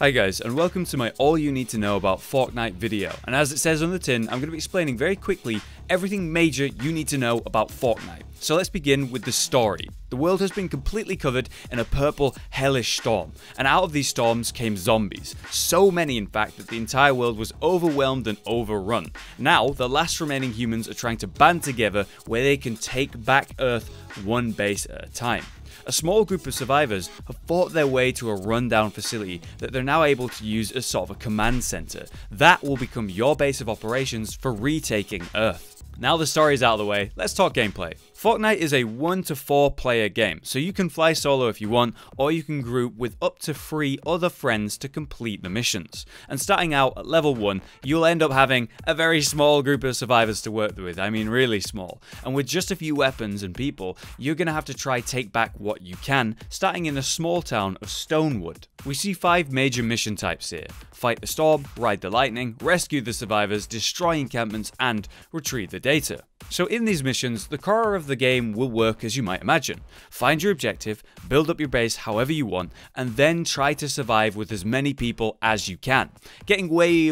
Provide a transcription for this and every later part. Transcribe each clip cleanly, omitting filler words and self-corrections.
Hi guys, and welcome to my all you need to know about Fortnite video. And as it says on the tin, I'm going to be explaining very quickly everything major you need to know about Fortnite. So let's begin with the story. The world has been completely covered in a purple hellish storm, and out of these storms came zombies. So many in fact that the entire world was overwhelmed and overrun. Now the last remaining humans are trying to band together where they can take back Earth one base at a time. A small group of survivors have fought their way to a rundown facility that they're now able to use as sort of a command center. That will become your base of operations for retaking Earth. Now the story is out of the way, let's talk gameplay. Fortnite is a 1 to 4 player game, so you can fly solo if you want, or you can group with up to 3 other friends to complete the missions. And starting out at level 1, you'll end up having a very small group of survivors to work with, I mean really small. And with just a few weapons and people, you're going to have to try take back what you can, starting in the small town of Stonewood. We see 5 major mission types here: fight the storm, ride the lightning, rescue the survivors, destroy encampments, and retrieve the data. So in these missions, the core of the game will work as you might imagine. Find your objective, build up your base however you want, and then try to survive with as many people as you can, getting way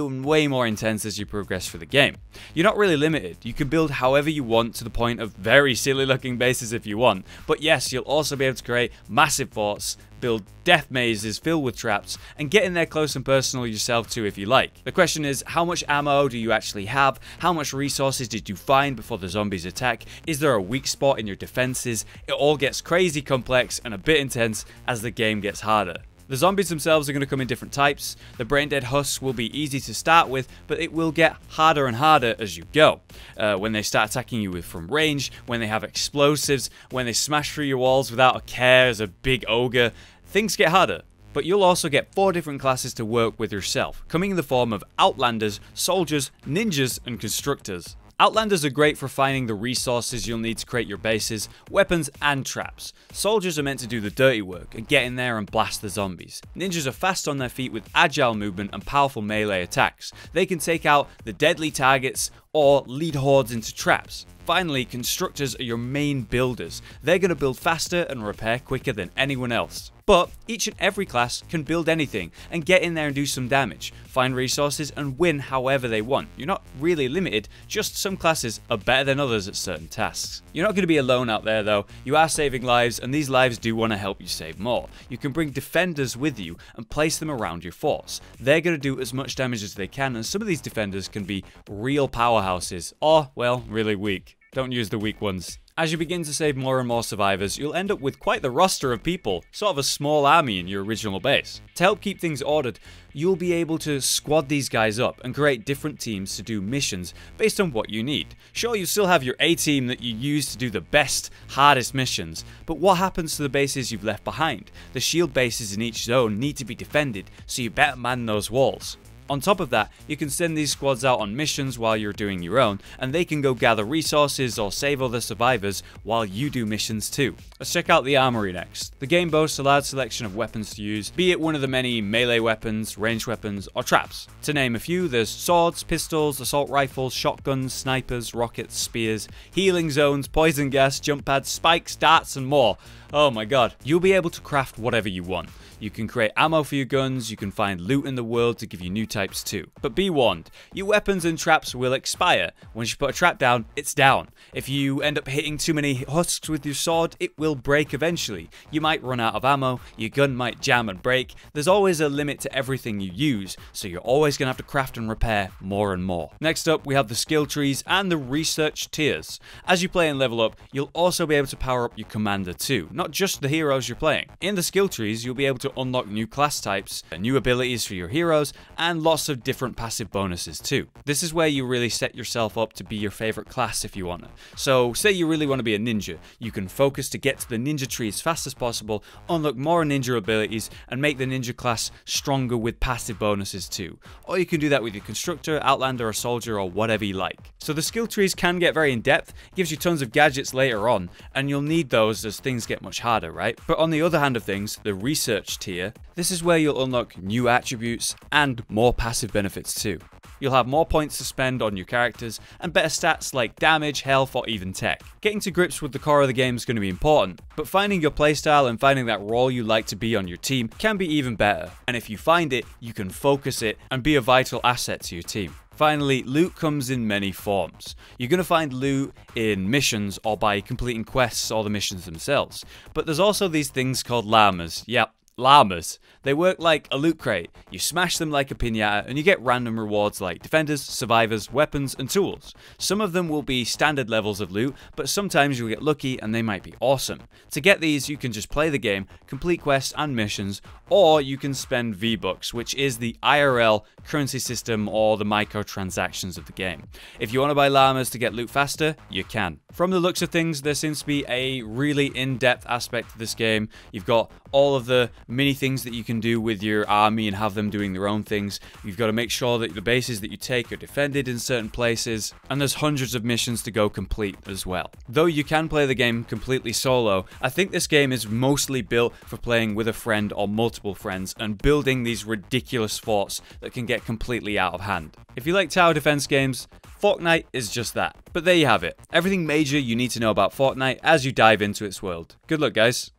more intense as you progress through the game. You're not really limited, you can build however you want to the point of very silly looking bases if you want, but yes, you'll also be able to create massive forts, build death mazes filled with traps, and get in there close and personal yourself too if you like. The question is, how much ammo do you actually have? How much resources did you find before the zombies attack? Is there a weak spot in your defenses? It all gets crazy complex and a bit intense as the game gets harder. The zombies themselves are going to come in different types. The brain dead husks will be easy to start with, but it will get harder and harder as you go. When they start attacking you from range, when they have explosives, when they smash through your walls without a care as a big ogre, things get harder. But you'll also get 4 different classes to work with yourself, coming in the form of Outlanders, Soldiers, Ninjas, and Constructors. Outlanders are great for finding the resources you'll need to create your bases, weapons, and traps. Soldiers are meant to do the dirty work and get in there and blast the zombies. Ninjas are fast on their feet with agile movement and powerful melee attacks. They can take out the deadly targets or lead hordes into traps. Finally, Constructors are your main builders. They're going to build faster and repair quicker than anyone else. But each and every class can build anything and get in there and do some damage, find resources, and win however they want. You're not really limited, just some classes are better than others at certain tasks. You're not going to be alone out there though. You are saving lives, and these lives do want to help you save more. You can bring defenders with you and place them around your force. They're going to do as much damage as they can, and some of these defenders can be real powerhouses, or, well, really weak. Don't use the weak ones. As you begin to save more and more survivors, you'll end up with quite the roster of people, sort of a small army in your original base. To help keep things ordered, you'll be able to squad these guys up and create different teams to do missions based on what you need. Sure, you still have your A team that you use to do the best, hardest missions, but what happens to the bases you've left behind? The shield bases in each zone need to be defended, so you better man those walls. On top of that, you can send these squads out on missions while you're doing your own, and they can go gather resources or save other survivors while you do missions too. Let's check out the armory next. The game boasts a large selection of weapons to use, be it one of the many melee weapons, ranged weapons, or traps. To name a few, there's swords, pistols, assault rifles, shotguns, snipers, rockets, spears, healing zones, poison gas, jump pads, spikes, darts, and more. Oh my god. You'll be able to craft whatever you want. You can create ammo for your guns, you can find loot in the world to give you new types too. But be warned, your weapons and traps will expire. Once you put a trap down, it's down. If you end up hitting too many husks with your sword, it will break eventually. You might run out of ammo, your gun might jam and break. There's always a limit to everything you use, so you're always going to have to craft and repair more and more. Next up, we have the skill trees and the research tiers. As you play and level up, you'll also be able to power up your commander too, not just the heroes you're playing. In the skill trees, you'll be able to unlock new class types, new abilities for your heroes, and lots of different passive bonuses too. This is where you really set yourself up to be your favorite class if you want to. So say you really want to be a ninja, you can focus to get to the ninja tree as fast as possible, unlock more ninja abilities, and make the ninja class stronger with passive bonuses too. Or you can do that with your constructor, outlander, or soldier, or whatever you like. So the skill trees can get very in depth, gives you tons of gadgets later on, and you'll need those as things get much harder, right? But on the other hand of things, the research tier, this is where you'll unlock new attributes and more passive benefits too. you'll have more points to spend on your characters, and better stats like damage, health, or even tech. Getting to grips with the core of the game is going to be important, but finding your playstyle and finding that role you like to be on your team can be even better. And if you find it, you can focus it and be a vital asset to your team. Finally, loot comes in many forms. You're going to find loot in missions or by completing quests or the missions themselves. But there's also these things called llamas. Yep, llamas. They work like a loot crate. You smash them like a piñata and you get random rewards like defenders, survivors, weapons, and tools. Some of them will be standard levels of loot, but sometimes you'll get lucky and they might be awesome. To get these, you can just play the game, complete quests and missions, or you can spend V-Bucks, which is the IRL currency system or the microtransactions of the game. If you want to buy llamas to get loot faster, you can. From the looks of things, there seems to be a really in-depth aspect to this game. You've got all of the mini things that you can do with your army and have them doing their own things. You've got to make sure that the bases that you take are defended in certain places, and there's hundreds of missions to go complete as well. Though you can play the game completely solo, I think this game is mostly built for playing with a friend or multiple friends and building these ridiculous forts that can get completely out of hand. If you like tower defense games, Fortnite is just that. But there you have it. Everything major you need to know about Fortnite as you dive into its world. Good luck, guys.